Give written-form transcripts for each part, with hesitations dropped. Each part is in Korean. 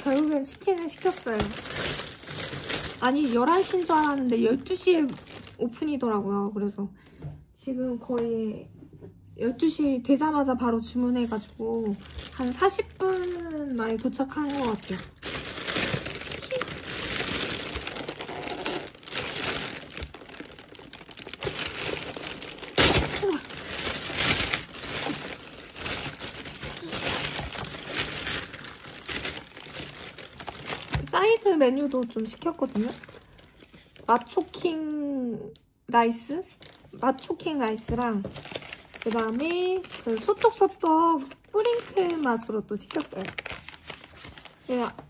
결국엔 치킨을 시켰어요. 아니 11시인 줄 알았는데 12시에 오픈이더라고요. 그래서 지금 거의 12시 되자마자 바로 주문해가지고 한 40분 만에 도착한 것 같아요. 사이드 메뉴도 좀 시켰거든요. 맛초킹 라이스랑 그 다음에 그 소떡소떡 뿌링클 맛으로 또 시켰어요.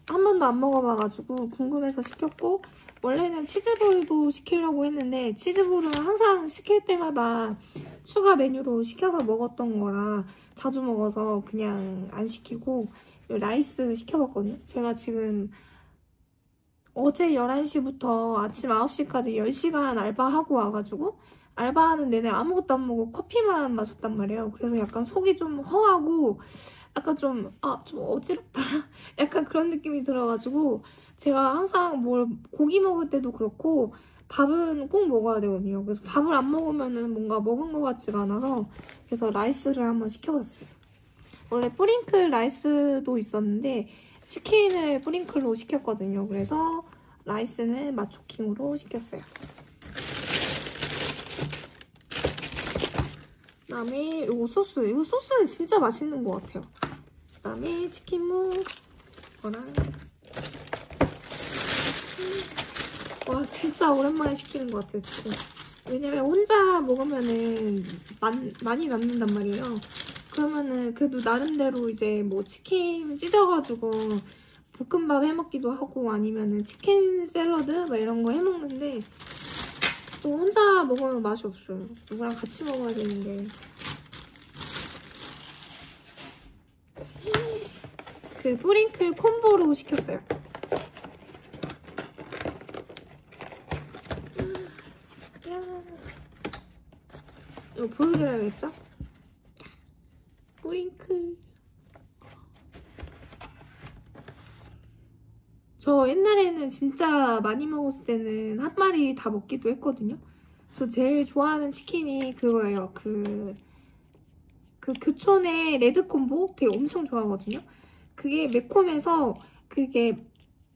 한 번도 안 먹어봐가지고 궁금해서 시켰고, 원래는 치즈볼도 시키려고 했는데 치즈볼은 항상 시킬 때마다 추가 메뉴로 시켜서 먹었던 거라 자주 먹어서 그냥 안 시키고 라이스 시켜봤거든요. 제가 지금 어제 11시부터 아침 9시까지 10시간 알바하고 와가지고 알바하는 내내 아무것도 안 먹고 커피만 마셨단 말이에요. 그래서 약간 속이 좀 허하고 약간 좀 어지럽다? 약간 그런 느낌이 들어가지고 제가 항상 고기 먹을 때도 그렇고 밥은 꼭 먹어야 되거든요. 그래서 밥을 안 먹으면은 뭔가 먹은 것 같지가 않아서 그래서 라이스를 한번 시켜봤어요. 원래 뿌링클 라이스도 있었는데 치킨을 뿌링클로 시켰거든요. 그래서 라이스는 맛초킹으로 시켰어요. 그다음에 이거 소스 진짜 맛있는 것 같아요. 그다음에 치킨무 이거랑 와 진짜 오랜만에 시키는 것 같아요 치킨. 왜냐면 혼자 먹으면은 많이 남는단 말이에요. 그러면은 그래도 나름대로 이제 뭐 치킨 찢어가지고 볶음밥 해먹기도 하고 아니면은 치킨 샐러드 막 이런 거 해먹는데 또 혼자 먹으면 맛이 없어요. 누구랑 같이 먹어야 되는데. 그 뿌링클 콤보로 시켰어요. 이거 보여드려야겠죠? 뿌링클. 저 옛날에는 진짜 많이 먹었을 때는 한 마리 다 먹기도 했거든요. 저 제일 좋아하는 치킨이 그거예요. 그 교촌의 레드콤보 되게 엄청 좋아하거든요. 그게 매콤해서 그게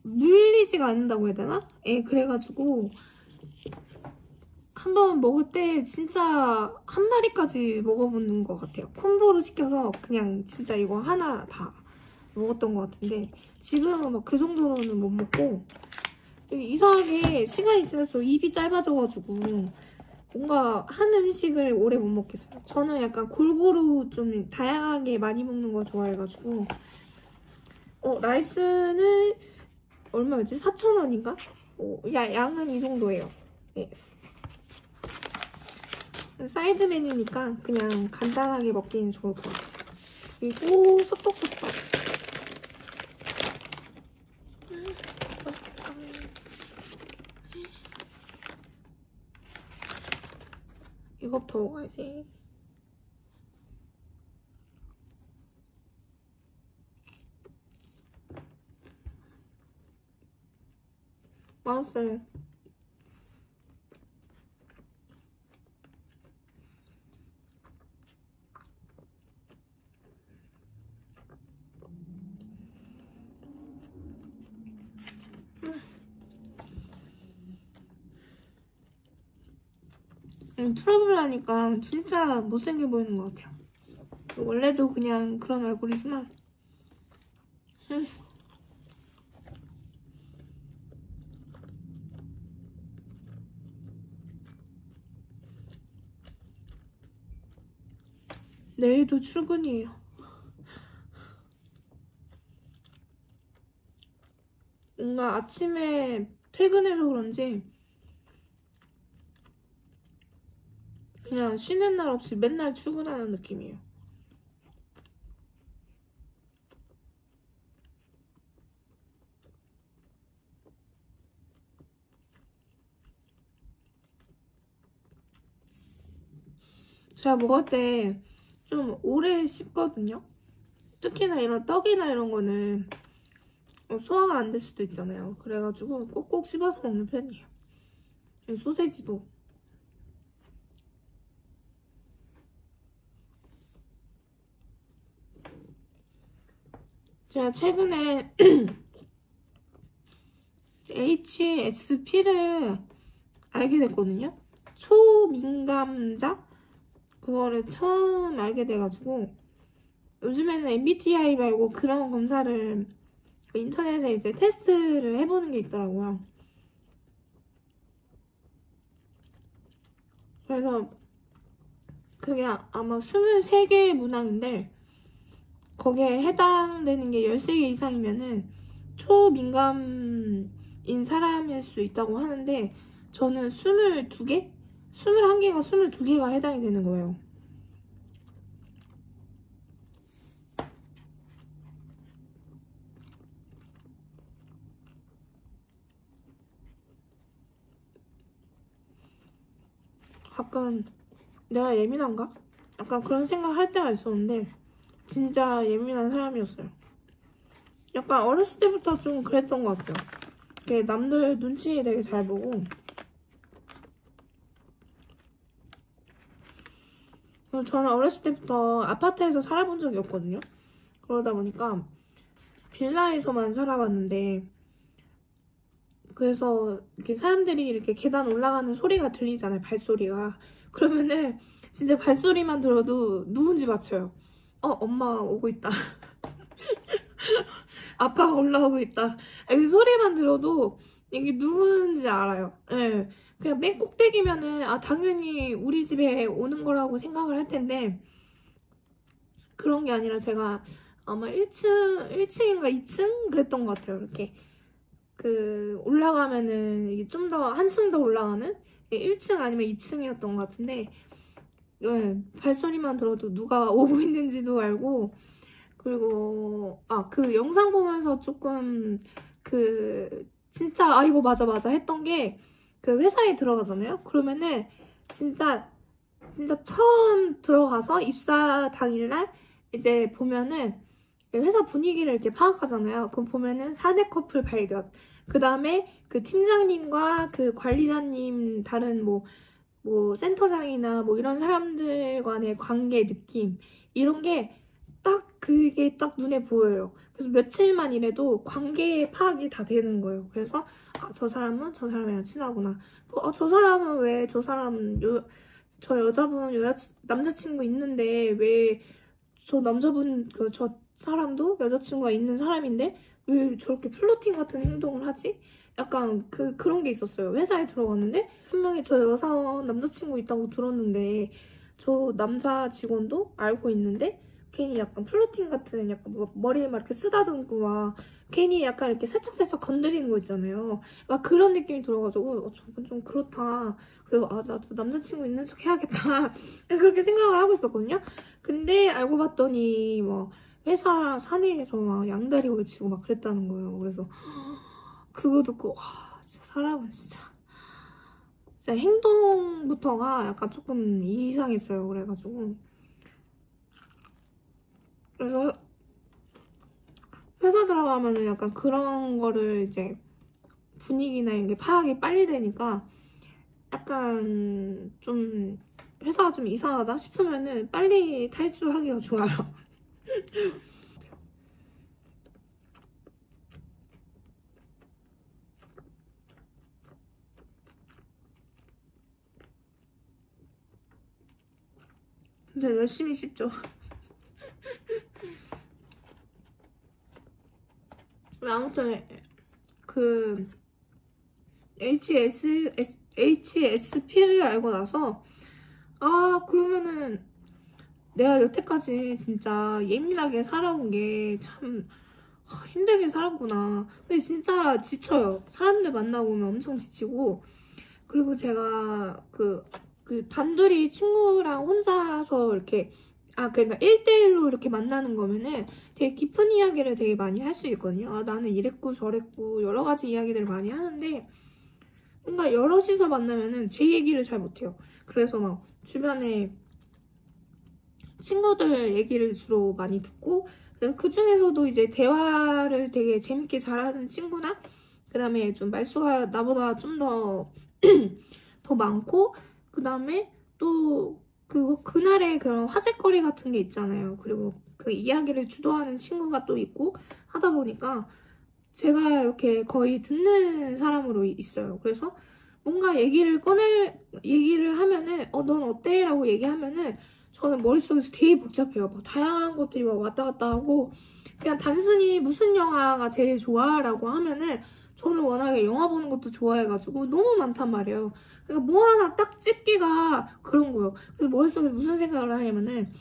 물리지가 않는다고 해야 되나? 예, 그래가지고 한번 먹을 때 진짜 한 마리까지 먹어보는 것 같아요. 콤보로 시켜서 그냥 진짜 이거 하나 다 먹었던 것 같은데 지금은 막 그 정도로는 못 먹고 이상하게 시간이 지날수록 입이 짧아져가지고 뭔가 한 음식을 오래 못 먹겠어요. 저는 약간 골고루 좀 다양하게 많이 먹는 거 좋아해가지고 라이스는 얼마였지? 4,000원인가? 양은 이 정도예요. 네. 사이드 메뉴니까 그냥 간단하게 먹기는 좋을 것 같아요. 그리고 소떡소떡. 맛있겠다. 이거부터 먹어야지. 맛있어요. 트러블 하니까 진짜 못생겨 보이는 것 같아요. 원래도 그냥 그런 얼굴이지만 내일도 출근이에요. 뭔가 아침에 퇴근해서 그런지 그냥 쉬는 날 없이 맨날 출근하는 느낌이에요. 제가 먹을 때 좀 오래 씹거든요. 특히나 이런 떡이나 이런 거는 소화가 안 될 수도 있잖아요. 그래가지고 꼭꼭 씹어서 먹는 편이에요. 소세지도. 제가 최근에 HSP를 알게 됐거든요. 초민감자? 그거를 처음 알게 돼가지고 요즘에는 MBTI 말고 그런 검사를 인터넷에 이제 테스트를 해보는 게 있더라고요. 그래서 그게 아마 23개의 문항인데 거기에 해당되는 게 13개 이상이면은 초민감인 사람일 수 있다고 하는데 저는 22개? 21개가 22개가 해당이 되는 거예요. 가끔 내가 예민한가? 약간 그런 생각 할 때가 있었는데 진짜 예민한 사람이었어요. 약간 어렸을 때부터 좀 그랬던 것 같아요. 남들 눈치 되게 잘 보고 저는 어렸을 때부터 아파트에서 살아본 적이 없거든요. 그러다 보니까 빌라에서만 살아봤는데 그래서 이렇게 사람들이 이렇게 계단 올라가는 소리가 들리잖아요. 발소리가. 그러면은 진짜 발소리만 들어도 누군지 맞춰요. 엄마 오고 있다. 아빠가 올라오고 있다. 이 소리만 들어도 이게 누군지 알아요. 네. 그냥 맨 꼭대기면은 당연히 우리 집에 오는 거라고 생각을 할 텐데 그런 게 아니라 제가 아마 1층인가 2층 그랬던 것 같아요. 이렇게 올라가면은 이게 좀 더 한층 더 올라가는 1층 아니면 2층이었던 것 같은데 네, 발소리만 들어도 누가 오고 있는지도 알고 그리고 그 영상 보면서 조금 진짜 이거 맞아 했던 게 회사에 들어가잖아요. 그러면은 진짜 처음 들어가서 입사 당일날 이제 보면은 회사 분위기를 이렇게 파악하잖아요. 그럼 보면은 사내 커플 발견. 그 다음에 팀장님과 관리자님 다른 뭐 센터장이나 뭐 이런 사람들 간의 관계 느낌 이런 게 그게 딱 눈에 보여요. 그래서 며칠만 일해도 관계 파악이 다 되는 거예요. 그래서 저 사람은 저 사람이랑 친하구나. 저 사람은 왜 저 여자분 남자친구 있는데 왜 저 남자분 저 사람도 여자친구가 있는 사람인데 왜 저렇게 플러팅 같은 행동을 하지? 약간 그런 게 있었어요. 회사에 들어갔는데 분명히 저 여사 남자친구 있다고 들었는데 저 남자 직원도 알고 있는데 괜히 약간 플러팅 같은 약간 머리에 막 이렇게 쓰다듬고 막 괜히 약간 이렇게 살짝살짝 건드리는 거 있잖아요. 막 그런 느낌이 들어가지고 저건 좀 그렇다. 그래서 나도 남자친구 있는 척 해야겠다. 그렇게 생각을 하고 있었거든요. 근데 알고 봤더니 막 회사 사내에서 막 양다리 걸치고 막 그랬다는 거예요. 그래서 그거 듣고 와 진짜 사람은 진짜 행동부터가 약간 조금 이상했어요. 그래가지고 그래서 회사 들어가면은 약간 그런 거를 이제 분위기나 이런 게 파악이 빨리 되니까 약간 좀 회사가 좀 이상하다 싶으면은 빨리 탈주하기가 좋아요. 근데 열심히 씹죠. 아무튼 HSP를 알고 나서 그러면은 내가 여태까지 진짜 예민하게 살아온 게 참 힘들게 살았구나. 근데 진짜 지쳐요. 사람들 만나고 오면 엄청 지치고 그리고 제가 단둘이 친구랑 혼자서 이렇게 그러니까 1대1로 이렇게 만나는 거면은 되게 깊은 이야기를 되게 많이 할 수 있거든요. 나는 이랬고 저랬고 여러 가지 이야기들을 많이 하는데 뭔가 여럿이서 만나면은 제 얘기를 잘 못해요. 그래서 막 주변에 친구들 얘기를 주로 많이 듣고 그 중에서도 이제 대화를 되게 재밌게 잘하는 친구나 그 다음에 좀 말수가 나보다 좀 더 많고 그 다음에 또 그날의 그런 화제거리 같은 게 있잖아요. 그리고 그 이야기를 주도하는 친구가 또 있고 하다 보니까 제가 이렇게 거의 듣는 사람으로 있어요. 그래서 뭔가 얘기를 하면은, 넌 어때? 라고 얘기하면은, 저는 머릿속에서 되게 복잡해요. 막 다양한 것들이 막 왔다 갔다 하고, 그냥 단순히 무슨 영화가 제일 좋아? 라고 하면은, 저는 워낙에 영화 보는 것도 좋아해가지고 너무 많단 말이에요. 그러니까 뭐 하나 딱 찝기가 그런 거예요. 그래서 머릿속에서 무슨 생각을 하냐면은,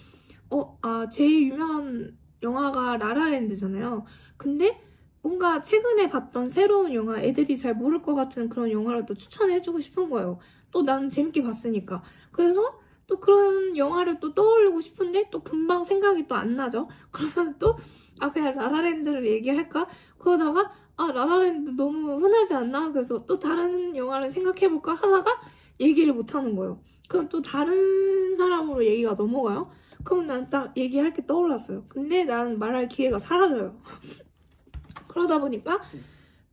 제일 유명한 영화가 라라랜드잖아요. 근데 뭔가 최근에 봤던 새로운 영화, 애들이 잘 모를 것 같은 그런 영화를 또 추천해주고 싶은 거예요. 또 난 재밌게 봤으니까. 그래서 또 그런 영화를 또 떠올리고 싶은데 또 금방 생각이 또 안 나죠. 그러면 또, 그냥 라라랜드를 얘기할까? 그러다가, 라라랜드 너무 흔하지 않나? 그래서 또 다른 영화를 생각해볼까? 하다가 얘기를 못 하는 거예요. 그럼 또 다른 사람으로 얘기가 넘어가요? 그럼 난 딱 얘기할 게 떠올랐어요. 근데 난 말할 기회가 사라져요. 그러다 보니까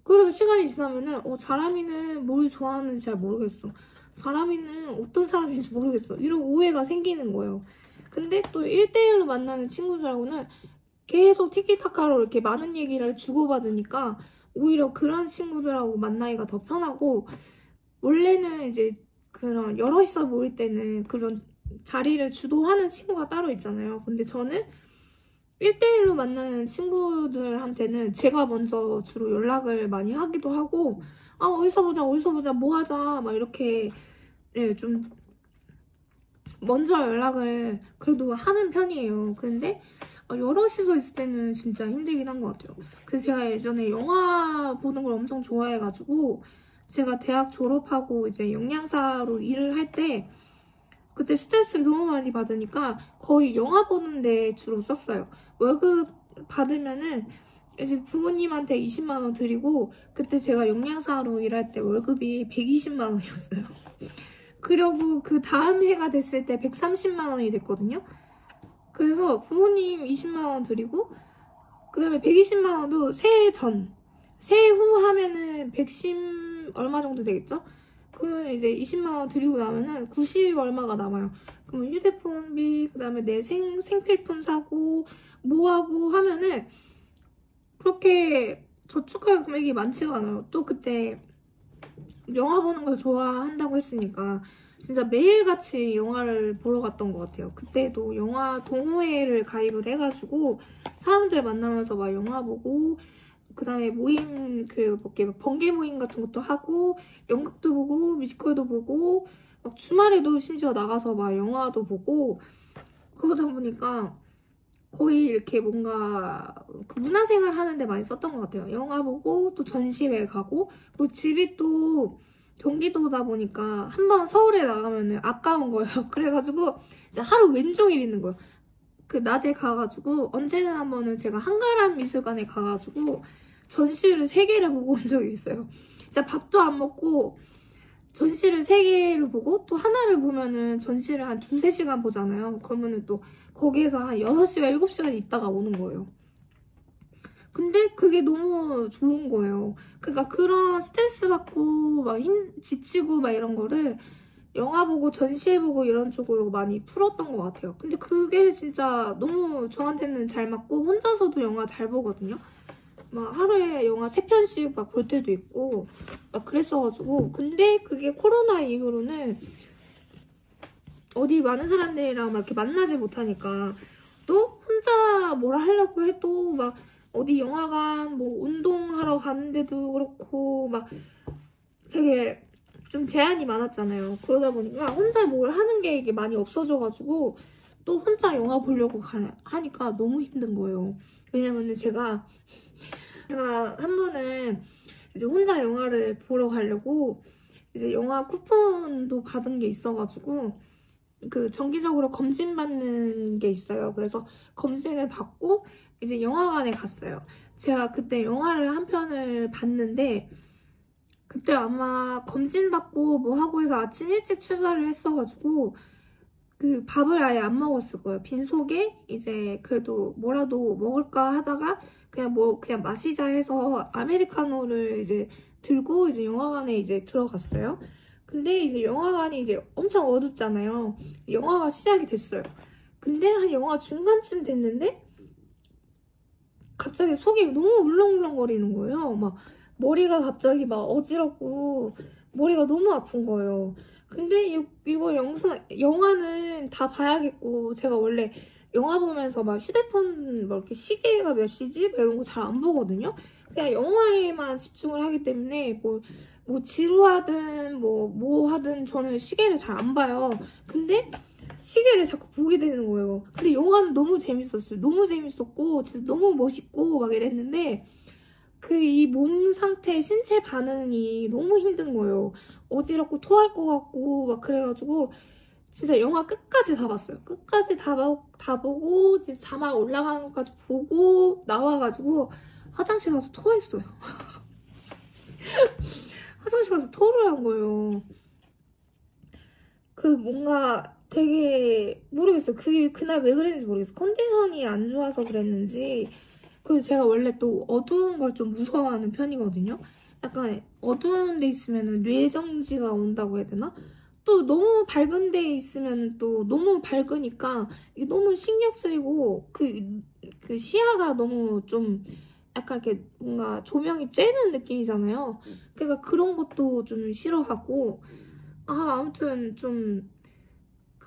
그래서 시간이 지나면은 자람이는 뭘 좋아하는지 잘 모르겠어. 자람이는 어떤 사람인지 모르겠어. 이런 오해가 생기는 거예요. 근데 또 1대1로 만나는 친구들하고는 계속 티키타카로 이렇게 많은 얘기를 주고받으니까 오히려 그런 친구들하고 만나기가 더 편하고 원래는 이제 그런 여럿이서 모일 때는 그런 자리를 주도하는 친구가 따로 있잖아요. 근데 저는 1대1로 만나는 친구들한테는 제가 먼저 주로 연락을 많이 하기도 하고 어디서 보자 뭐 하자 막 이렇게 좀 먼저 연락을 그래도 하는 편이에요. 근데 여럿이서 있을 때는 진짜 힘들긴 한 것 같아요. 그래서 제가 예전에 영화 보는 걸 엄청 좋아해가지고 제가 대학 졸업하고 이제 영양사로 일을 할 때 그때 스트레스를 너무 많이 받으니까 거의 영화 보는데 주로 썼어요. 월급 받으면은 이제 부모님한테 20만 원 드리고 그때 제가 영양사로 일할 때 월급이 120만 원이었어요. 그리고 그 다음 해가 됐을 때 130만 원이 됐거든요. 그래서 부모님 20만 원 드리고 그 다음에 120만 원도 새해 후 하면은 110 얼마 정도 되겠죠? 그러면 이제 20만 원 드리고 나면은 90 얼마가 남아요. 그러면 휴대폰비, 그 다음에 내 생필품 사고, 뭐 하고 하면은 그렇게 저축할 금액이 많지가 않아요. 또 그때 영화 보는 걸 좋아한다고 했으니까 진짜 매일같이 영화를 보러 갔던 것 같아요. 그때도 영화 동호회를 가입을 해가지고 사람들 만나면서 막 영화 보고 그 다음에 모임, 번개 모임 같은 것도 하고, 연극도 보고, 뮤지컬도 보고, 막 주말에도 심지어 나가서 막 영화도 보고, 그러다 보니까 거의 이렇게 뭔가 그 문화생활 하는데 많이 썼던 것 같아요. 영화 보고, 또 전시회 가고, 또 집이 또 경기도다 보니까 한 번 서울에 나가면은 아까운 거예요. 그래가지고 이제 하루 왼종일 있는 거예요. 그 낮에 가가지고 언제나 한 번은 제가 한가람 미술관에 가가지고 전시를 3개를 보고 온 적이 있어요. 진짜 밥도 안 먹고 전시를 3개를 보고 또 하나를 보면은 전시를 한 2-3시간 보잖아요. 그러면은 또 거기에서 한 6시간, 7시간 있다가 오는 거예요. 근데 그게 너무 좋은 거예요. 그러니까 그런 스트레스 받고 막 지치고 막 이런 거를 영화 보고 전시회 보고 이런 쪽으로 많이 풀었던 것 같아요. 근데 그게 진짜 너무 저한테는 잘 맞고 혼자서도 영화 잘 보거든요. 막 하루에 영화 3편씩 막 볼 때도 있고 막 그랬어가지고 근데 그게 코로나 이후로는 어디 많은 사람들이랑 막 이렇게 만나지 못하니까 또 혼자 뭐라 하려고 해도 막 어디 영화관 뭐 운동하러 가는데도 그렇고 막 되게 좀 제한이 많았잖아요. 그러다 보니까 혼자 뭘 하는 게 이게 많이 없어져가지고 또 혼자 영화 보려고 하니까 너무 힘든 거예요. 왜냐면은 제가 한 번은 이제 혼자 영화를 보러 가려고 이제 영화 쿠폰도 받은 게 있어가지고 그 정기적으로 검진받는 게 있어요. 그래서 검진을 받고 이제 영화관에 갔어요. 제가 그때 영화를 한 편을 봤는데 그때 아마 검진받고 뭐 하고 해서 아침 일찍 출발을 했어가지고 그 밥을 아예 안 먹었을 거예요. 빈속에 이제 그래도 뭐라도 먹을까 하다가 그냥 마시자 해서 아메리카노를 이제 들고 이제 영화관에 이제 들어갔어요. 근데 이제 영화관이 이제 엄청 어둡잖아요. 영화가 시작이 됐어요. 근데 한 영화 중간쯤 됐는데 갑자기 속이 너무 울렁울렁거리는 거예요. 막 머리가 갑자기 막 어지럽고 머리가 너무 아픈 거예요. 근데 이거 영화는 다 봐야겠고, 제가 원래 영화 보면서 막 휴대폰 막 이렇게 시계가 몇 시지? 막 이런 거 잘 안 보거든요. 그냥 영화에만 집중을 하기 때문에 뭐 지루하든 뭐 하든 저는 시계를 잘 안 봐요. 근데 시계를 자꾸 보게 되는 거예요. 근데 영화는 너무 재밌었어요. 너무 재밌었고 진짜 너무 멋있고 막 이랬는데 이 몸 상태, 신체 반응이 너무 힘든 거예요. 어지럽고 토할 것 같고 막 그래가지고 진짜 영화 끝까지 다 봤어요. 끝까지 다 보고 진짜 자막 올라가는 것까지 보고 나와가지고 화장실 가서 토했어요. 화장실 가서 토를 한 거예요. 뭔가 되게 모르겠어요. 그게 그날 왜 그랬는지 모르겠어요. 컨디션이 안 좋아서 그랬는지. 그리고 제가 원래 또 어두운 걸 좀 무서워하는 편이거든요. 약간 어두운 데 있으면 뇌정지가 온다고 해야 되나? 또 너무 밝은 데 있으면 또 너무 밝으니까 이게 너무 신경 쓰이고 그 시야가 너무 좀 약간 이렇게 뭔가 조명이 쬐는 느낌이잖아요. 그러니까 그런 것도 좀 싫어하고 아무튼 좀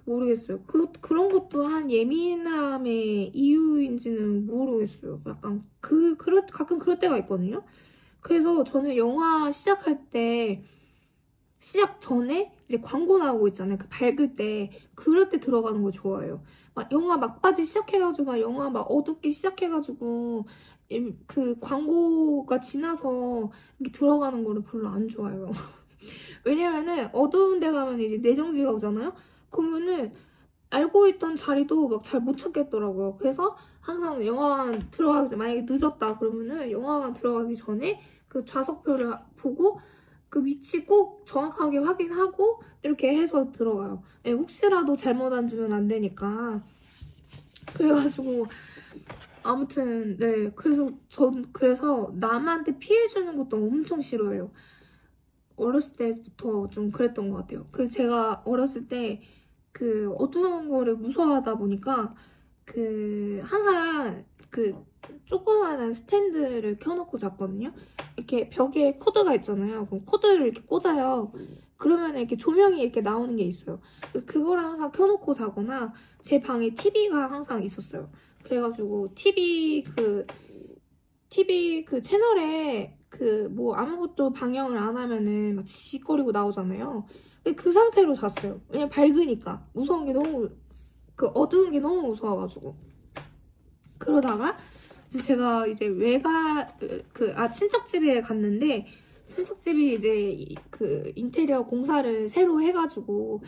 모르겠어요. 그런 것도 한 예민함의 이유인지는 모르겠어요. 약간 가끔 그럴 때가 있거든요. 그래서 저는 영화 시작할 때, 시작 전에 이제 광고 나오고 있잖아요. 그 밝을 때, 그럴 때 들어가는 거 좋아해요. 막 영화 막바지 시작해가지고, 막 영화 막 어둡게 시작해가지고, 그 광고가 지나서 이렇게 들어가는 거를 별로 안 좋아해요. 왜냐면은 어두운 데 가면 이제 뇌정지가 오잖아요? 그러면은 알고 있던 자리도 막 잘 못 찾겠더라고요. 그래서 항상 영화관 들어가기 전에, 만약에 늦었다 그러면은 영화관 들어가기 전에 그 좌석표를 보고 그 위치 꼭 정확하게 확인하고 이렇게 해서 들어가요. 네, 혹시라도 잘못 앉으면 안 되니까. 그래가지고 아무튼 네, 그래서 남한테 피해주는 것도 엄청 싫어해요. 어렸을 때부터 좀 그랬던 것 같아요. 제가 어렸을 때 어두운 거를 무서워하다 보니까 항상 조그마한 스탠드를 켜놓고 잤거든요. 이렇게 벽에 코드가 있잖아요. 그럼 코드를 이렇게 꽂아요. 그러면 이렇게 조명이 이렇게 나오는 게 있어요. 그걸 항상 켜놓고 자거나 제 방에 TV가 항상 있었어요. 그래가지고 TV 채널에 뭐 아무것도 방영을 안 하면은 막 지직거리고 나오잖아요. 그 상태로 잤어요. 왜냐면 밝으니까. 무서운 게 너무, 어두운 게 너무 무서워가지고. 그러다가 제가 이제 친척집에 갔는데, 친척집이 이제 인테리어 공사를 새로 해가지고,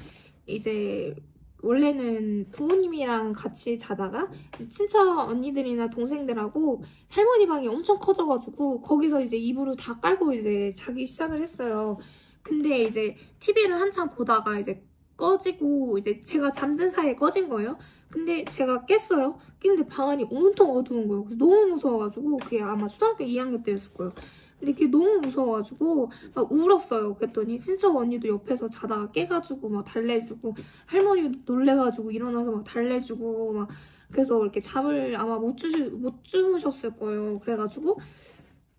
이제 원래는 부모님이랑 같이 자다가 친척 언니들이나 동생들하고 할머니 방이 엄청 커져가지고 거기서 이제 이불을 다 깔고 이제 자기 시작을 했어요. 근데 이제 TV를 한참 보다가 이제 꺼지고 이제 제가 잠든 사이에 꺼진 거예요. 근데 제가 깼어요. 깼는데 방 안이 온통 어두운 거예요. 그래서 너무 무서워가지고 그게 아마 초등학교 2학년 때였을 거예요. 근데 그게 너무 무서워가지고 막 울었어요. 그랬더니 친척 언니도 옆에서 자다가 깨가지고 막 달래주고 할머니도 놀래가지고 일어나서 막 달래주고 막 그래서 이렇게 잠을 아마 못 주무셨을 거예요. 그래가지고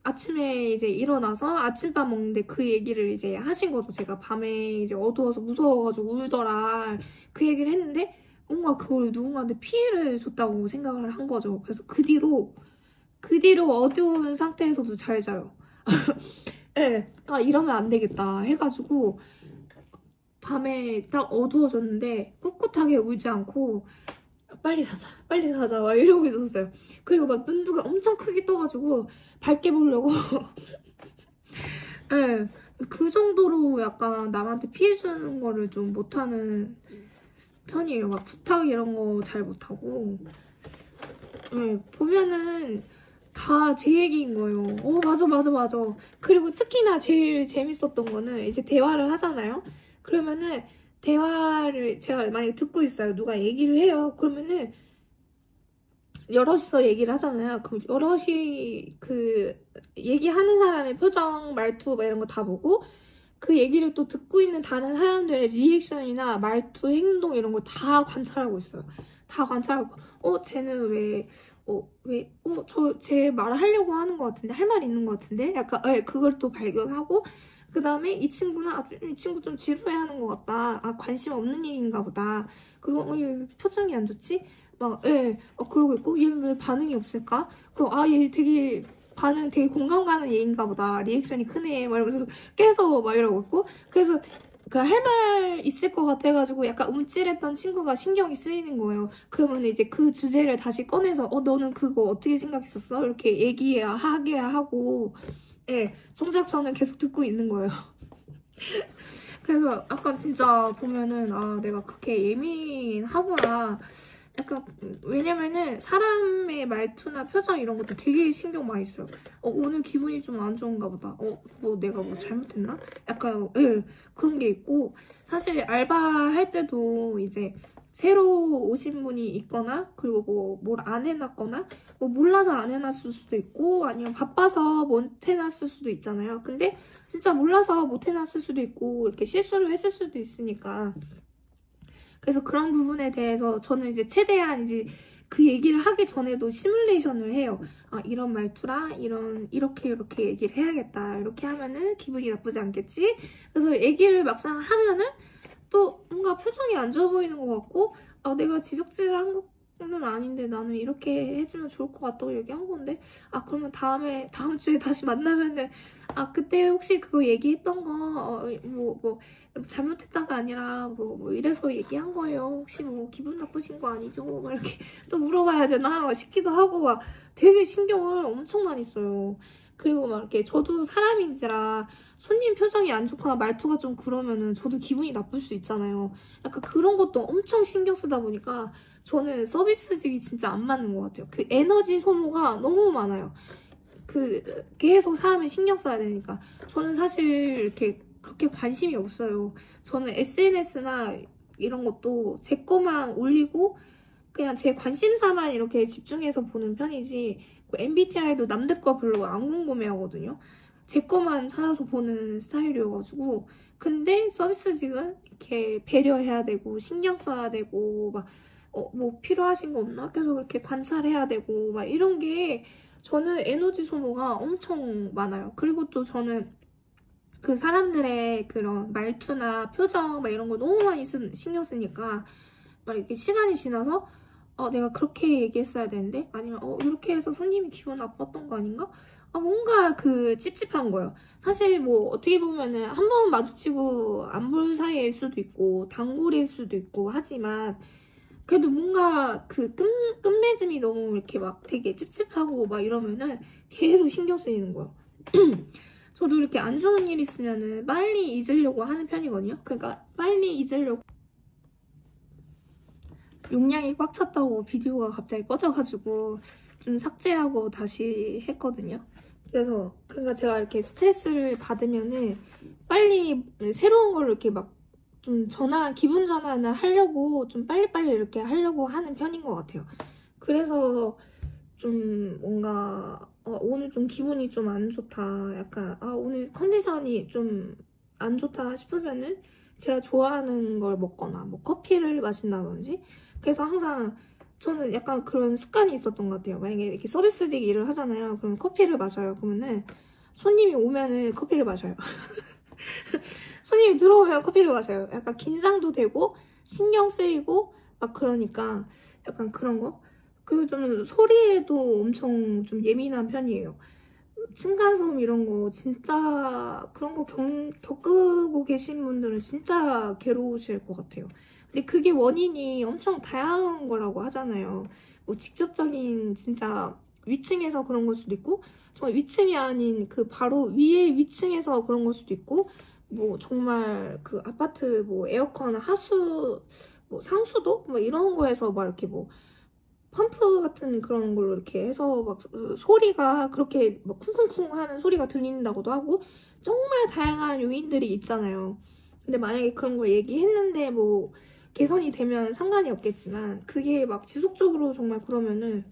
아침에 이제 일어나서 아침밥 먹는데 그 얘기를 이제 하신 거죠. 제가 밤에 이제 어두워서 무서워가지고 울더라. 그 얘기를 했는데 뭔가 그걸 누군가한테 피해를 줬다고 생각을 한 거죠. 그래서 그 뒤로 어두운 상태에서도 잘 자요. 네, 이러면 안 되겠다 해가지고 밤에 딱 어두워졌는데 꿋꿋하게 울지 않고 빨리 자자 막 이러고 있었어요. 그리고 막 눈두가 엄청 크게 떠가지고 밝게 보려고 네, 그 정도로 약간 남한테 피해주는 거를 좀 못하는 편이에요. 막 부탁 이런 거 잘 못하고 네, 보면은 다 제 얘기인 거예요. 맞아. 그리고 특히나 제일 재밌었던 거는 이제 대화를 하잖아요. 그러면은 대화를 제가 만약에 듣고 있어요. 누가 얘기를 해요. 그러면은 여럿이서 얘기를 하잖아요. 그럼 여럿이 그 얘기하는 사람의 표정, 말투 막 이런 거 다 보고 그 얘기를 또 듣고 있는 다른 사람들의 리액션이나 말투, 행동 이런 거 다 관찰하고 있어요. 다 관찰하고 쟤는 쟤 말을 하려고 하는 것 같은데 할 말이 있는 것 같은데 약간 그걸 또 발견하고 그 다음에 이 친구는 이 친구 좀 지루해하는 것 같다. 관심 없는 얘기인가 보다. 그리고 얘 표정이 안 좋지? 그러고 있고 얘는 왜 반응이 없을까? 그리고 얘 되게 반응 되게 공감 가는 얘기인가 보다. 리액션이 크네. 막 이러면서 계속 막 이러고 있고 그래서 그 할 말 있을 것 같아가지고 약간 움찔했던 친구가 신경이 쓰이는 거예요. 그러면 이제 그 주제를 다시 꺼내서 너는 그거 어떻게 생각했었어? 이렇게 얘기하게 하고 정작 저는 계속 듣고 있는 거예요. 그래서 약간 진짜 보면은 내가 그렇게 예민하구나. 약간 왜냐면은 사람의 말투나 표정 이런 것도 되게 신경 많이 써요. 오늘 기분이 좀 안 좋은가 보다. 뭐 내가 뭐 잘못했나? 약간 그런 게 있고 사실 알바할 때도 이제 새로 오신 분이 있거나 그리고 뭐 뭘 안 해놨거나 뭐 몰라서 안 해놨을 수도 있고 아니면 바빠서 못 해놨을 수도 있잖아요. 근데 진짜 몰라서 못 해놨을 수도 있고 이렇게 실수를 했을 수도 있으니까 그래서 그런 부분에 대해서 저는 이제 최대한 이제 그 얘기를 하기 전에도 시뮬레이션을 해요. 이런 말투라 이렇게 얘기를 해야겠다. 이렇게 하면은 기분이 나쁘지 않겠지? 그래서 얘기를 막상 하면은 또 뭔가 표정이 안 좋아 보이는 것 같고 내가 지적질한 거는 아닌데 나는 이렇게 해주면 좋을 것 같다고 얘기한 건데 그러면 다음 주에 다시 만나면은 그때 혹시 그거 얘기했던 거 뭐 잘못했다가 아니라 뭐 이래서 얘기한 거예요. 혹시 뭐 기분 나쁘신 거 아니죠? 막 이렇게 또 물어봐야 되나 싶기도 하고 막 되게 신경을 엄청 많이 써요. 그리고 막 이렇게 저도 사람인지라 손님 표정이 안 좋거나 말투가 좀 그러면은 저도 기분이 나쁠 수 있잖아요. 약간 그런 것도 엄청 신경 쓰다 보니까 저는 서비스직이 진짜 안 맞는 것 같아요. 그 에너지 소모가 너무 많아요. 계속 사람을 신경 써야 되니까. 저는 사실 이렇게 그렇게 관심이 없어요. 저는 SNS나 이런 것도 제 거만 올리고 그냥 제 관심사만 이렇게 집중해서 보는 편이지 MBTI도 남들 거 별로 안 궁금해하거든요. 제 거만 찾아서 보는 스타일이어가지고 근데 서비스직은 이렇게 배려해야 되고 신경 써야 되고 막 뭐 필요하신 거 없나? 계속 이렇게 관찰해야 되고 막 이런 게 저는 에너지 소모가 엄청 많아요. 그리고 또 저는 그 사람들의 그런 말투나 표정 막 이런 거 너무 많이 신경 쓰니까 막 이렇게 시간이 지나서 내가 그렇게 얘기했어야 되는데 아니면 이렇게 해서 손님이 기분 나빴던 거 아닌가? 뭔가 그 찝찝한 거예요. 사실 뭐 어떻게 보면은 한 번 마주치고 안 볼 사이일 수도 있고 단골일 수도 있고 하지만 그래도 뭔가 그 끝맺음이 너무 이렇게 막 되게 찝찝하고 막 이러면은 계속 신경 쓰이는 거예요. 저도 이렇게 안 좋은 일 있으면은 빨리 잊으려고 하는 편이거든요. 그러니까 빨리 잊으려고 용량이 꽉 찼다고 비디오가 갑자기 꺼져가지고 좀 삭제하고 다시 했거든요. 그래서 그러니까 제가 이렇게 스트레스를 받으면은 빨리 새로운 걸 이렇게 막 좀 기분 전환을 하려고 좀 빨리빨리 이렇게 하려고 하는 편인 것 같아요. 그래서 좀 뭔가 오늘 좀 기분이 좀 안 좋다. 약간 오늘 컨디션이 좀 안 좋다 싶으면은 제가 좋아하는 걸 먹거나 뭐 커피를 마신다든지 그래서 항상 저는 약간 그런 습관이 있었던 것 같아요. 만약에 이렇게 서비스직 일을 하잖아요. 그럼 커피를 마셔요. 그러면은 손님이 오면은 커피를 마셔요. 손님이 들어오면 커피를 마셔요. 약간 긴장도 되고 신경 쓰이고 막 그러니까 약간 그런 거. 그리고 좀 소리에도 엄청 좀 예민한 편이에요. 층간소음 이런 거 진짜 그런 거 겪고 계신 분들은 진짜 괴로우실 것 같아요. 근데 그게 원인이 엄청 다양한 거라고 하잖아요. 뭐 직접적인 진짜 위층에서 그런 걸 수도 있고 정말 위층이 아닌 그 바로 위에 위층에서 그런 걸 수도 있고 뭐 정말 그 아파트 뭐 에어컨 하수 뭐 상수도 뭐 이런 거에서 막 이렇게 뭐 펌프 같은 그런 걸로 이렇게 해서 막 소리가 그렇게 막 쿵쿵쿵 하는 소리가 들린다고도 하고 정말 다양한 요인들이 있잖아요. 근데 만약에 그런 거 얘기했는데 뭐 개선이 되면 상관이 없겠지만 그게 막 지속적으로 정말 그러면은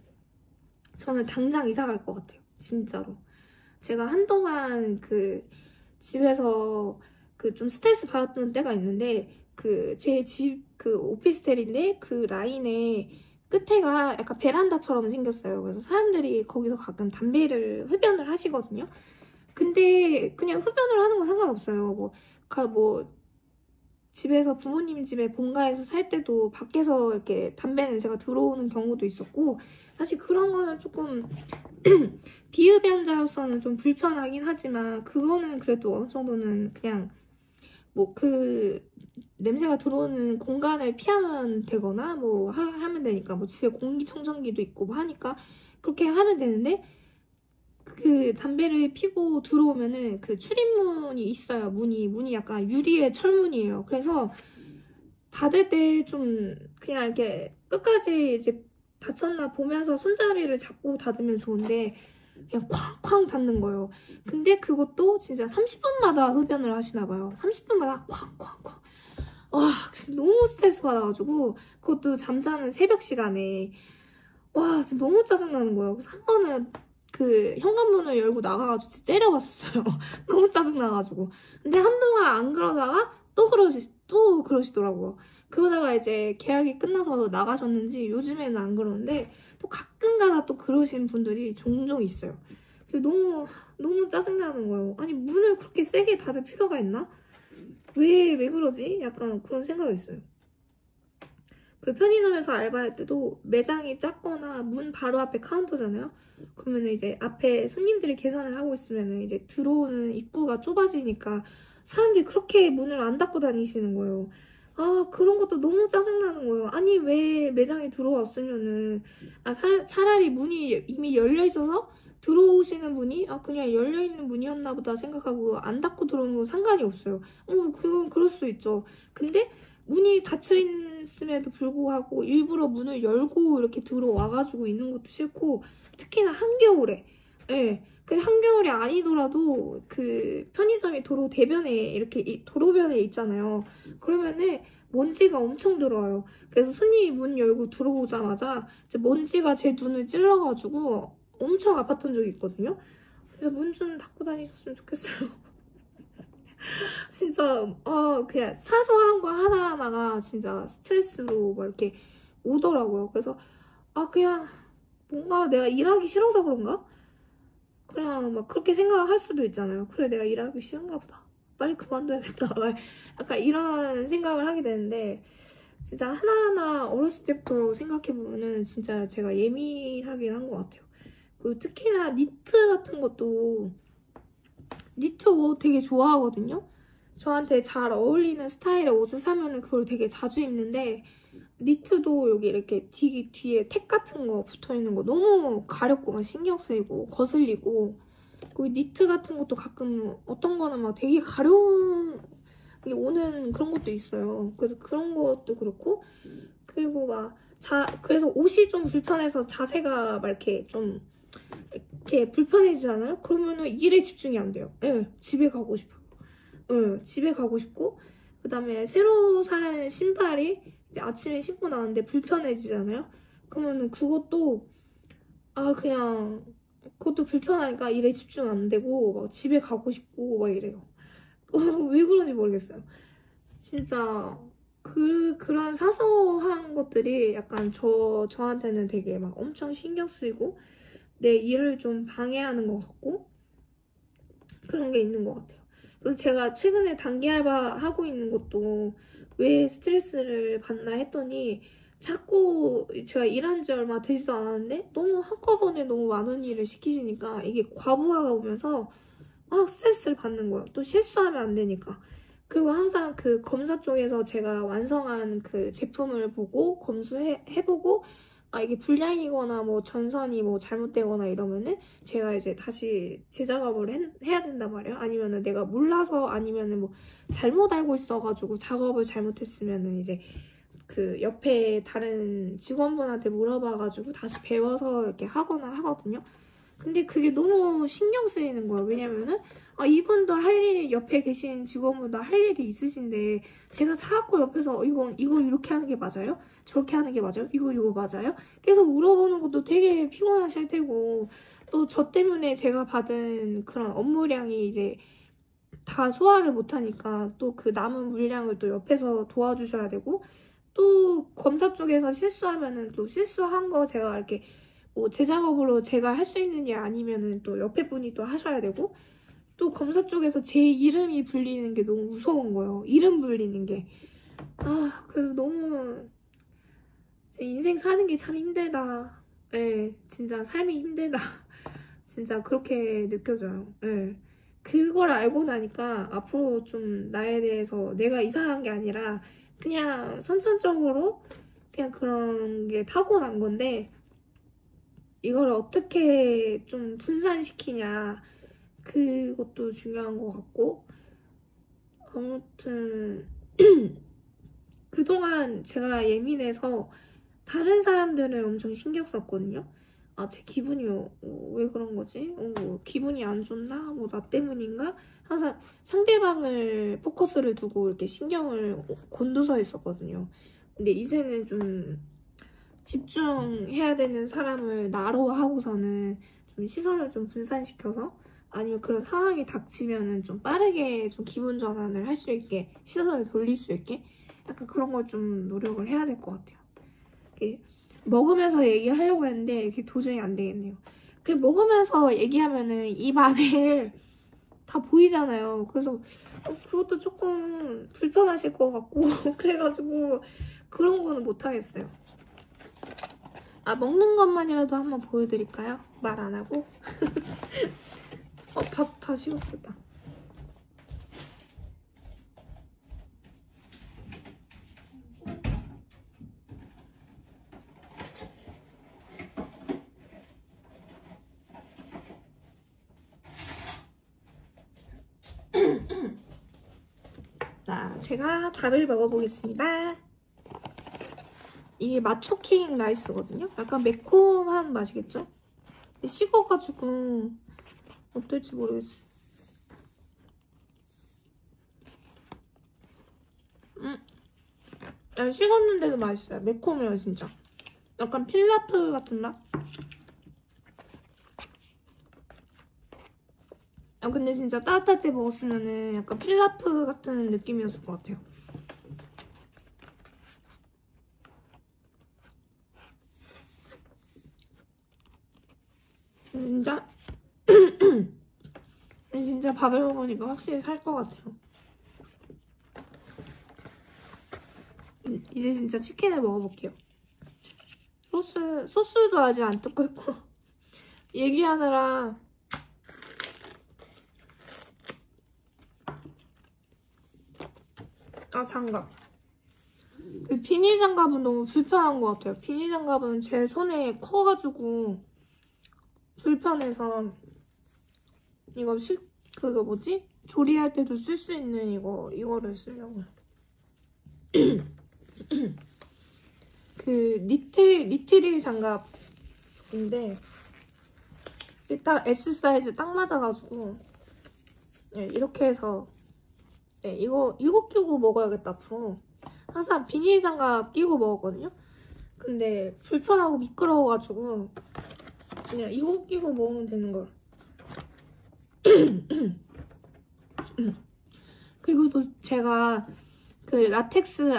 저는 당장 이사 갈 것 같아요. 진짜로. 제가 한동안 그 집에서 그 좀 스트레스 받았던 때가 있는데 그 제 집 그 오피스텔인데 그 라인에 끝에가 약간 베란다처럼 생겼어요. 그래서 사람들이 거기서 가끔 담배를 흡연을 하시거든요. 근데 그냥 흡연을 하는 건 상관없어요. 뭐 집에서 부모님 집에 본가에서 살 때도 밖에서 이렇게 담배 냄새가 들어오는 경우도 있었고 사실 그런 거는 조금 비흡연자로서는 좀 불편하긴 하지만 그거는 그래도 어느 정도는 그냥 뭐 그 냄새가 들어오는 공간을 피하면 되거나 뭐 하면 되니까 뭐 집에 공기청정기도 있고 뭐 하니까 그렇게 하면 되는데 그 담배를 피고 들어오면은 그 출입문이 있어요. 문이 약간 유리의 철문이에요. 그래서 닫을 때 좀 그냥 이렇게 끝까지 이제 닫혔나 보면서 손잡이를 잡고 닫으면 좋은데 그냥 쾅쾅 닫는 거예요. 근데 그것도 진짜 30분마다 흡연을 하시나 봐요. 30분마다 쾅쾅쾅. 와, 진짜 너무 스트레스 받아가지고 그것도 잠자는 새벽 시간에 와, 진짜 너무 짜증나는 거예요. 그래서 한 번은 그 현관문을 열고 나가가지고 진짜 째려봤었어요. 너무 짜증나가지고. 근데 한동안 안 그러다가 또 그러시더라고요. 그러다가 이제 계약이 끝나서 나가셨는지 요즘에는 안 그러는데 또 가끔가다 또 그러신 분들이 종종 있어요. 그래서 너무 짜증나는 거예요. 아니 문을 그렇게 세게 닫을 필요가 있나? 왜 그러지? 약간 그런 생각이 있어요. 그 편의점에서 알바할 때도 매장이 작거나 문 바로 앞에 카운터잖아요. 그러면 이제 앞에 손님들이 계산을 하고 있으면 이제 들어오는 입구가 좁아지니까 사람들이 그렇게 문을 안 닫고 다니시는 거예요. 아, 그런 것도 너무 짜증나는 거예요. 아니, 왜 매장에 들어왔으면은, 차라리 문이 이미 열려 있어서 들어오시는 분이, 그냥 열려있는 문이었나 보다 생각하고 안 닫고 들어오는 건 상관이 없어요. 그건 그럴 수 있죠. 근데 문이 닫혀 있음에도 불구하고 일부러 문을 열고 이렇게 들어와가지고 있는 것도 싫고, 특히나 한겨울에, 예. 그 한겨울이 아니더라도 그 편의점이 도로 대변에 이렇게 도로변에 있잖아요. 그러면은 먼지가 엄청 들어와요. 그래서 손님이 문 열고 들어오자마자 이제 먼지가 제 눈을 찔러가지고 엄청 아팠던 적이 있거든요. 그래서 문 좀 닫고 다니셨으면 좋겠어요. 진짜 그냥 사소한 거 하나하나가 진짜 스트레스로 막 이렇게 오더라고요. 그래서 그냥 뭔가 내가 일하기 싫어서 그런가? 그냥 막 그렇게 생각할 수도 있잖아요. 그래, 내가 일하기 싫은가 보다. 빨리 그만둬야겠다. 약간 이런 생각을 하게 되는데 진짜 하나하나 어렸을 때부터 생각해보면은 진짜 제가 예민하긴 한 것 같아요. 그리고 특히나 니트 같은 것도 니트 옷 되게 좋아하거든요. 저한테 잘 어울리는 스타일의 옷을 사면은 그걸 되게 자주 입는데 니트도 여기 이렇게 뒤에 택 같은 거 붙어있는 거 너무 가렵고 막 신경 쓰이고 거슬리고 그리고 니트 같은 것도 가끔 어떤 거는 막 되게 가려운 게 오는 그런 것도 있어요. 그래서 그런 것도 그렇고 그리고 그래서 옷이 좀 불편해서 자세가 막 이렇게 좀 이렇게 불편해지잖아요? 그러면은 일에 집중이 안 돼요. 예, 집에 가고 싶어요. 예, 집에 가고 싶고 그 다음에 새로 산 신발이 이제 아침에 신고 나왔는데 불편해지잖아요? 그러면은 그것도 그냥 그것도 불편하니까 일에 집중 안 되고 막 집에 가고 싶고 막 이래요. 왜 그런지 모르겠어요. 진짜 그런 사소한 것들이 약간 저한테는 되게 막 엄청 신경 쓰이고 내 일을 좀 방해하는 것 같고 그런 게 있는 것 같아요. 그래서 제가 최근에 단기 알바 하고 있는 것도 왜 스트레스를 받나 했더니 자꾸 제가 일한 지 얼마 되지도 않았는데 너무 한꺼번에 너무 많은 일을 시키시니까 이게 과부하가 오면서 스트레스를 받는 거예요. 또 실수하면 안 되니까. 그리고 항상 그 검사 쪽에서 제가 완성한 그 제품을 보고 검수해보고 이게 불량이거나 뭐 전선이 뭐 잘못되거나 이러면은 제가 이제 다시 재작업을 해야 된단 말이에요. 아니면은 내가 몰라서 아니면은 뭐 잘못 알고 있어가지고 작업을 잘못했으면은 이제 그 옆에 다른 직원분한테 물어봐가지고 다시 배워서 이렇게 하거나 하거든요. 근데 그게 너무 신경 쓰이는 거예요. 왜냐면은 이분도 할 일이 옆에 계신 직원분도 할 일이 있으신데 제가 사갖고 옆에서 이거 이렇게 하는 게 맞아요? 저렇게 하는 게 맞아요? 이거 맞아요? 계속 물어보는 것도 되게 피곤하실 테고 또 저 때문에 제가 받은 그런 업무량이 이제 다 소화를 못하니까 또 그 남은 물량을 또 옆에서 도와주셔야 되고 또 검사 쪽에서 실수하면은 또 실수한 거 제가 이렇게 뭐 제 작업으로 제가 할 수 있는 일 아니면은 또 옆에 분이 또 하셔야 되고 또 검사 쪽에서 제 이름이 불리는 게 너무 무서운 거예요. 이름 불리는 게. 그래서 너무 제 인생 사는 게 참 힘들다. 네, 진짜 삶이 힘들다. 진짜 그렇게 느껴져요. 네. 그걸 알고 나니까 앞으로 좀 나에 대해서 내가 이상한 게 아니라 그냥 선천적으로 그냥 그런 게 타고난 건데 이걸 어떻게 좀 분산시키냐 그것도 중요한 것 같고 아무튼 그동안 제가 예민해서 다른 사람들을 엄청 신경 썼거든요. 제 기분이 왜 그런 거지? 뭐 기분이 안 좋나? 뭐 나 때문인가? 항상 상대방을 포커스를 두고 이렇게 신경을 곤두서 있었거든요. 근데 이제는 좀 집중해야 되는 사람을 나로 하고서는 좀 시선을 좀 분산시켜서 아니면 그런 상황이 닥치면은 좀 빠르게 좀 기분 전환을 할 수 있게 시선을 돌릴 수 있게 약간 그런 걸 좀 노력을 해야 될 것 같아요. 이렇게 먹으면서 얘기하려고 했는데 이게 도저히 안 되겠네요. 그 먹으면서 얘기하면은 입 안에 다 보이잖아요. 그래서 그것도 조금 불편하실 것 같고 그래가지고 그런 거는 못 하겠어요. 먹는 것만이라도 한번 보여드릴까요? 말 안 하고. 밥 다 식었겠다. 자, 제가 밥을 먹어보겠습니다. 이게 맛초킹 라이스거든요. 약간 매콤한 맛이겠죠? 식어가지고 어떨지 모르겠어요. 식었는데도 맛있어요. 매콤해요, 진짜. 약간 필라프 같은 맛? 근데 진짜 따뜻할 때 먹었으면은 약간 필라프 같은 느낌이었을 것 같아요. 진짜 진짜 밥을 먹으니까 확실히 살 것 같아요. 이제 진짜 치킨을 먹어볼게요. 소스도 아직 안 뜯고 있고 얘기하느라 장갑. 그 비닐 장갑은 너무 불편한 것 같아요. 비닐 장갑은 제 손에 커가지고 불편해서 이거 그거 뭐지? 조리할 때도 쓸 수 있는 이거를 쓰려고요. 그 니트릴 장갑인데 딱 S 사이즈 딱 맞아가지고 네, 이렇게 해서 네, 이거 끼고 먹어야겠다 앞으로. 항상 비닐 장갑 끼고 먹었거든요. 근데 불편하고 미끄러워가지고 그냥 이거 끼고 먹으면 되는 걸. 그리고 또 제가 그 라텍스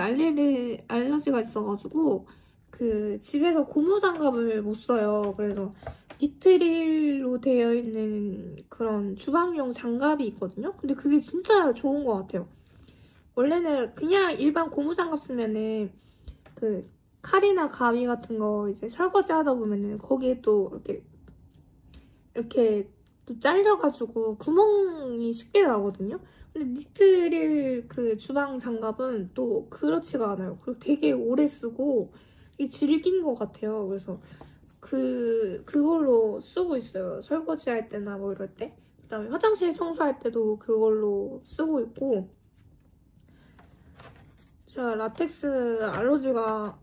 알러지가 있어가지고 그 집에서 고무장갑을 못 써요. 그래서 니트릴로 되어 있는 그런 주방용 장갑이 있거든요. 근데 그게 진짜 좋은 것 같아요. 원래는 그냥 일반 고무장갑 쓰면은 그 칼이나 가위 같은 거 이제 설거지 하다 보면은 거기에 또 이렇게 또 잘려가지고 구멍이 쉽게 나거든요. 근데 니트릴 그 주방 장갑은 또 그렇지가 않아요. 그리고 되게 오래 쓰고 이게 질긴 것 같아요. 그래서 그걸로 쓰고 있어요. 설거지 할 때나 뭐 이럴 때. 그다음에 화장실 청소할 때도 그걸로 쓰고 있고. 제가 라텍스 알러지가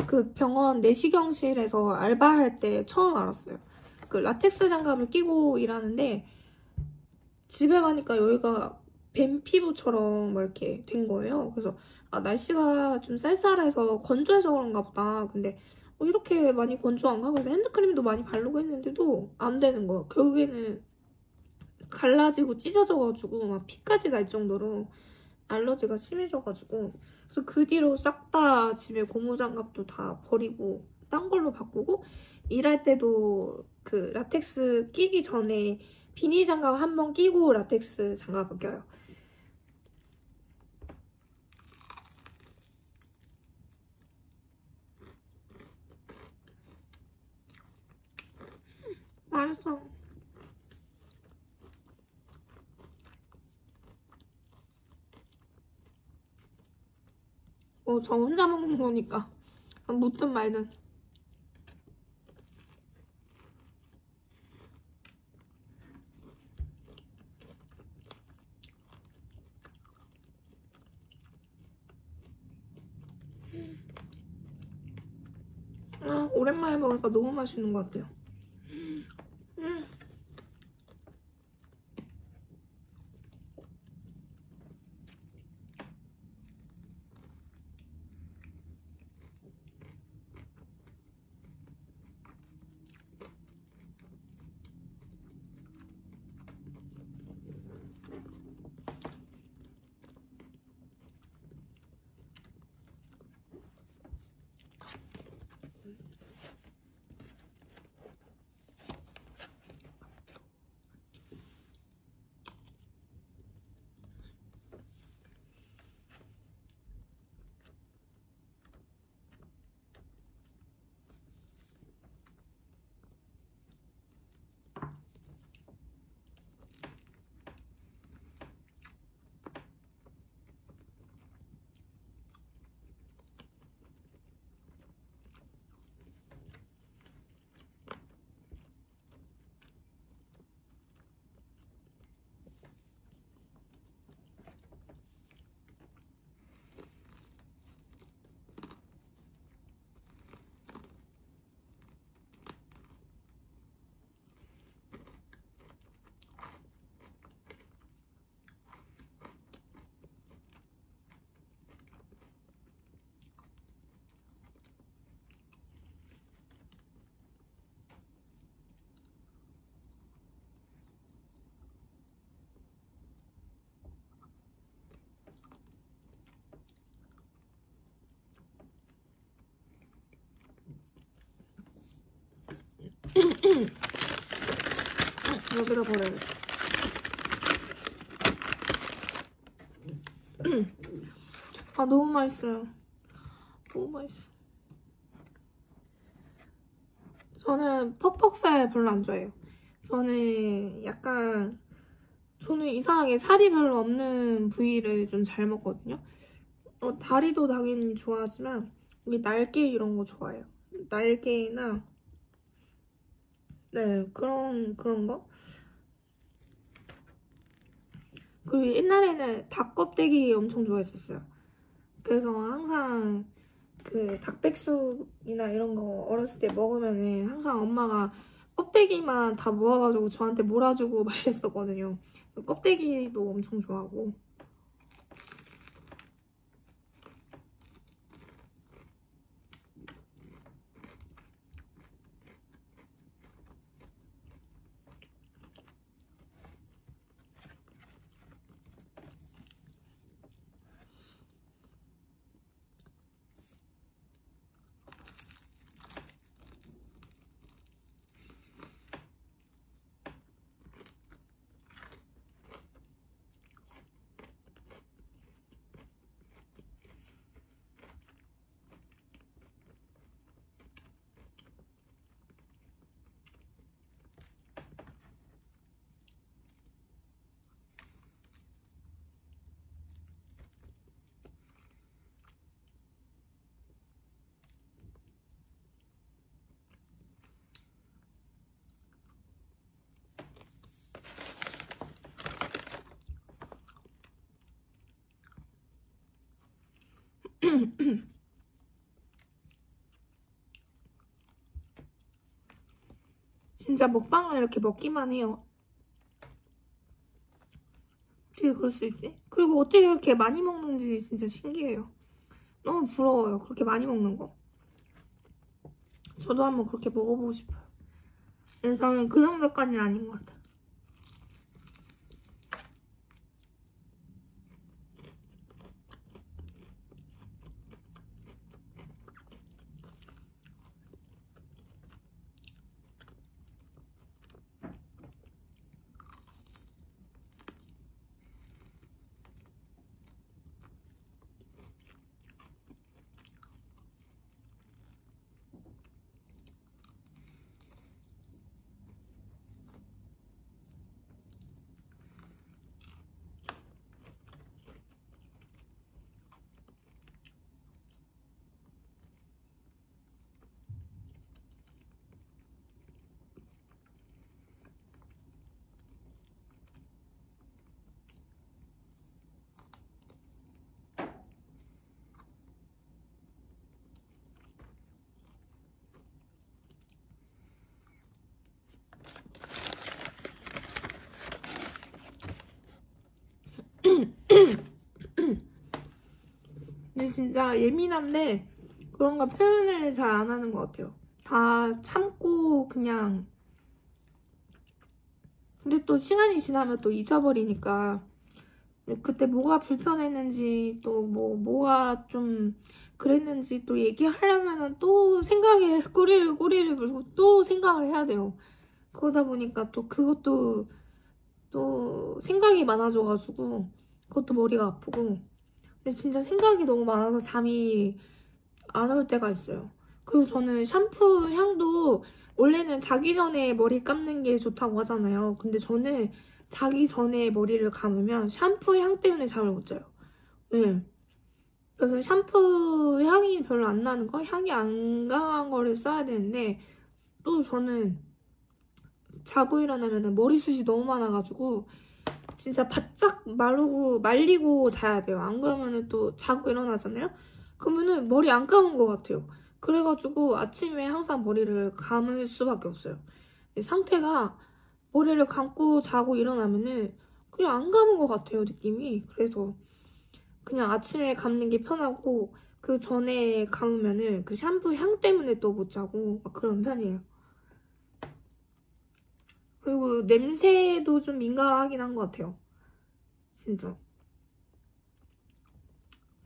그 병원 내시경실에서 알바할 때 처음 알았어요. 그 라텍스 장갑을 끼고 일하는데 집에 가니까 여기가 뱀 피부처럼 막 이렇게 된 거예요. 그래서 아, 날씨가 좀 쌀쌀해서 건조해서 그런가 보다. 근데 이렇게 많이 건조한가? 그래서 핸드크림도 많이 바르고 했는데도 안 되는 거예요. 결국에는 갈라지고 찢어져가지고 막 피까지 날 정도로 알러지가 심해져가지고 그래서 그 뒤로 싹 다 집에 고무장갑도 다 버리고 딴 걸로 바꾸고 일할 때도 그 라텍스 끼기 전에 비닐 장갑 한 번 끼고 라텍스 장갑을 껴요. 맛있어. 저 혼자 먹는 거니까 묻든 말든. 오랜만에 먹으니까 너무 맛있는 것 같아요. 여기다 버려야겠다. 너무 맛있어요. 너무 맛있어. 저는 퍽퍽살 별로 안 좋아해요. 저는 이상하게 살이 별로 없는 부위를 좀 잘 먹거든요. 다리도 당연히 좋아하지만 이 날개 이런 거 좋아해요. 날개나 네, 그런 거. 그리고 옛날에는 닭 껍데기 엄청 좋아했었어요. 그래서 항상 그 닭백숙이나 이런 거 어렸을 때 먹으면은 항상 엄마가 껍데기만 다 모아가지고 저한테 몰아주고 막 이랬었거든요. 껍데기도 엄청 좋아하고. 진짜 먹방을 이렇게 먹기만 해요. 어떻게 그럴 수 있지? 그리고 어떻게 그렇게 많이 먹는지 진짜 신기해요. 너무 부러워요. 그렇게 많이 먹는 거. 저도 한번 그렇게 먹어보고 싶어요. 근데 저는 그 정도까지는 아닌 것 같아요. 근데 진짜 예민한데 그런 거 표현을 잘 안 하는 것 같아요. 다 참고 그냥. 근데 또 시간이 지나면 또 잊어버리니까 그때 뭐가 불편했는지 또 뭐가 좀 그랬는지 또 얘기하려면은 또 생각에 꼬리를 물고 또 생각을 해야 돼요. 그러다 보니까 또 그것도 또 생각이 많아져가지고 그것도 머리가 아프고. 근데 진짜 생각이 너무 많아서 잠이 안 올 때가 있어요. 그리고 저는 샴푸 향도 원래는 자기 전에 머리 감는 게 좋다고 하잖아요. 근데 저는 자기 전에 머리를 감으면 샴푸 향 때문에 잠을 못 자요. 네. 그래서 샴푸 향이 별로 안 나는 거, 향이 안 강한 거를 써야 되는데 또 저는 자고 일어나면 머리숱이 너무 많아가지고 진짜 바짝 말리고 자야 돼요. 안 그러면은 또 자고 일어나잖아요? 그러면은 머리 안 감은 것 같아요. 그래가지고 아침에 항상 머리를 감을 수밖에 없어요. 상태가 머리를 감고 자고 일어나면은 그냥 안 감은 것 같아요, 느낌이. 그래서 그냥 아침에 감는 게 편하고 그 전에 감으면은 그 샴푸 향 때문에 또 못 자고 막 그런 편이에요. 그리고 냄새도 좀 민감하긴 한 것 같아요. 진짜.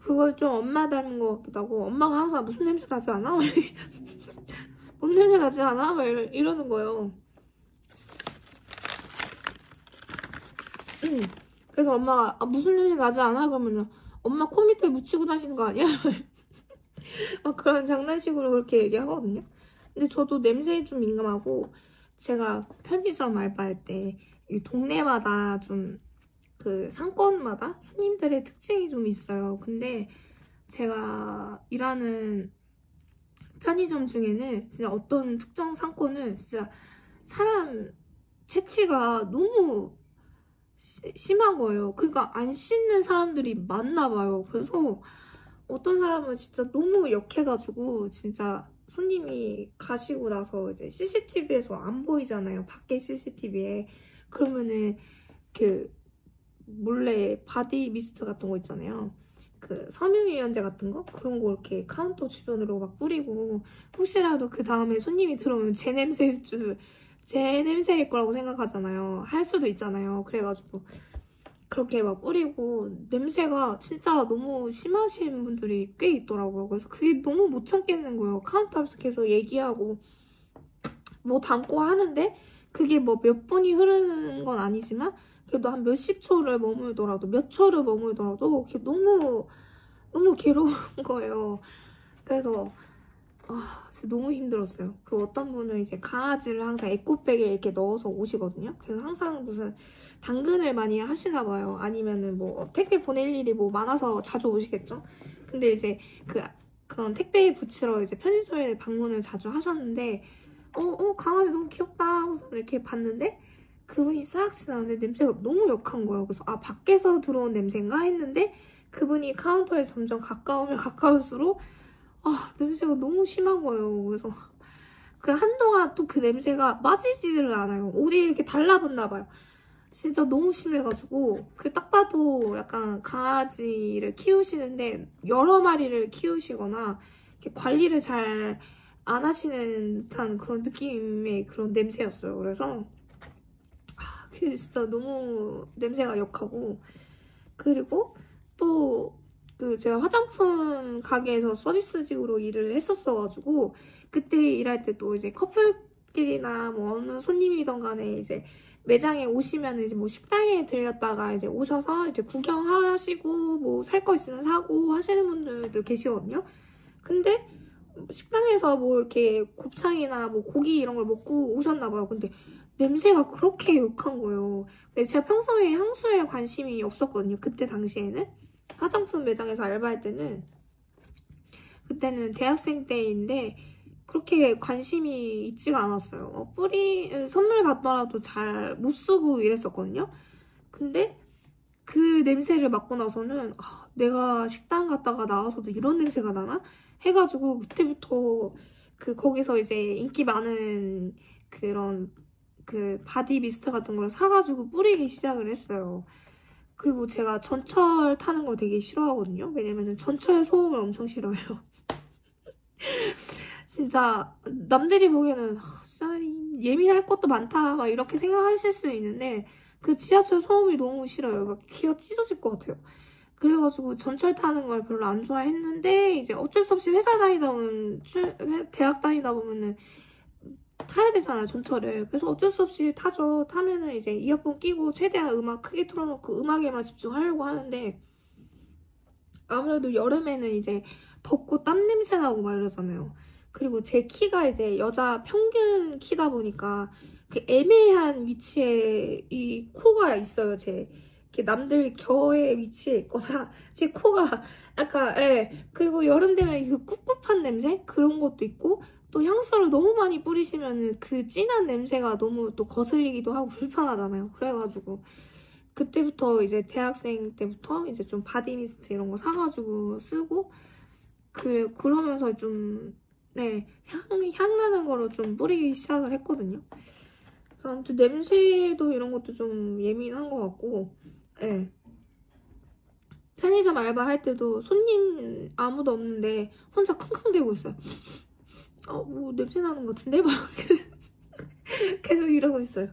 그걸 좀 엄마 닮은 것 같기도 하고 엄마가 항상 무슨 냄새 나지 않아? 뭔 냄새 나지 않아? 막 이러는 거예요. 그래서 엄마가 무슨 냄새 나지 않아? 그러면 엄마 코 밑에 묻히고 다니는 거 아니야? 막 그런 장난식으로 그렇게 얘기하거든요. 근데 저도 냄새에 좀 민감하고 제가 편의점 알바할 때 이 동네마다 좀 그 상권마다 손님들의 특징이 좀 있어요. 근데 제가 일하는 편의점 중에는 진짜 어떤 특정 상권은 진짜 사람 체취가 너무 심한 거예요. 그러니까 안 씻는 사람들이 많나 봐요. 그래서 어떤 사람은 진짜 너무 역해가지고 진짜 손님이 가시고 나서 이제 CCTV에서 안 보이잖아요. 밖에 CCTV에. 그러면은 그 몰래 바디 미스트 같은 거 있잖아요. 그 섬유유연제 같은 거? 그런 거 이렇게 카운터 주변으로 막 뿌리고 혹시라도 그 다음에 손님이 들어오면 제 냄새일 거라고 생각하잖아요. 할 수도 있잖아요. 그래가지고 그렇게 막 뿌리고 냄새가 진짜 너무 심하신 분들이 꽤 있더라고요. 그래서 그게 너무 못 참겠는 거예요. 카운터 앞에서 계속 얘기하고 뭐 담고 하는데 그게 뭐 몇 분이 흐르는 건 아니지만 그래도 한 몇십 초를 머물더라도 몇 초를 머물더라도 그게 너무 괴로운 거예요. 그래서 진짜 너무 힘들었어요. 그 어떤 분은 이제 강아지를 항상 에코백에 이렇게 넣어서 오시거든요. 그래서 항상 무슨 당근을 많이 하시나 봐요. 아니면은 뭐 택배 보낼 일이 뭐 많아서 자주 오시겠죠. 근데 이제 그런 택배에 붙이러 이제 편의점에 방문을 자주 하셨는데 강아지 너무 귀엽다 하고서 이렇게 봤는데 그분이 싹 지나는데 냄새가 너무 역한 거예요. 그래서 밖에서 들어온 냄새인가 했는데 그분이 카운터에 점점 가까우면 가까울수록 냄새가 너무 심한 거예요. 그래서 그 한동안 또 그 냄새가 빠지지를 않아요. 옷이 이렇게 달라붙나 봐요. 진짜 너무 심해가지고 그 딱 봐도 약간 강아지를 키우시는데 여러 마리를 키우시거나 이렇게 관리를 잘 안 하시는 듯한 그런 느낌의 그런 냄새였어요. 그래서 그게 진짜 너무 냄새가 역하고, 그리고 또 그 제가 화장품 가게에서 서비스직으로 일을 했었어가지고 그때 일할 때도 이제 커플끼리나 뭐 어느 손님이던 간에 이제 매장에 오시면 이제 뭐 식당에 들렸다가 이제 오셔서 이제 구경하시고 뭐 살 거 있으면 사고 하시는 분들도 계시거든요. 근데 식당에서 뭐 이렇게 곱창이나 뭐 고기 이런 걸 먹고 오셨나 봐요. 근데 냄새가 그렇게 역한 거예요. 근데 제가 평소에 향수에 관심이 없었거든요. 그때 당시에는. 화장품 매장에서 알바할 때는, 그때는 대학생 때인데 그렇게 관심이 있지가 않았어요. 선물 받더라도 잘 못 쓰고 이랬었거든요. 근데 그 냄새를 맡고 나서는 내가 식당 갔다가 나와서도 이런 냄새가 나나? 해가지고 그때부터 거기서 이제 인기 많은 그런 그 바디 미스트 같은 걸 사가지고 뿌리기 시작을 했어요. 그리고 제가 전철 타는 걸 되게 싫어하거든요. 왜냐면은 전철 소음을 엄청 싫어해요. 진짜 남들이 보기에는 진짜 예민할 것도 많다 막 이렇게 생각하실 수 있는데 그 지하철 소음이 너무 싫어요. 막 귀가 찢어질 것 같아요. 그래가지고 전철 타는 걸 별로 안 좋아했는데 이제 어쩔 수 없이 대학 다니다 보면은 타야 되잖아요, 전철을. 그래서 어쩔 수 없이 타죠. 타면은 이제 이어폰 끼고 최대한 음악 크게 틀어놓고 음악에만 집중하려고 하는데, 아무래도 여름에는 이제 덥고 땀 냄새 나고 막 이러잖아요. 그리고 제 키가 이제 여자 평균 키다 보니까 그 애매한 위치에 이 코가 있어요. 이렇게 남들 겨의 위치에 있거나 제 코가 약간, 그리고 여름 되면 그 꿉꿉한 냄새? 그런 것도 있고, 또 향수를 너무 많이 뿌리시면 그 진한 냄새가 너무 또 거슬리기도 하고 불편하잖아요. 그래가지고 그때부터 이제 대학생 때부터 이제 좀 바디 미스트 이런 거 사가지고 쓰고, 그러면서 좀 향 나는 거로 좀 뿌리기 시작을 했거든요. 그래서 아무튼 냄새도 이런 것도 좀 예민한 것 같고, 편의점 알바할 때도 손님 아무도 없는데 혼자 킁킁대고 있어요. 뭐 냄새 나는 것 같은데? 막 계속 이러고 있어요.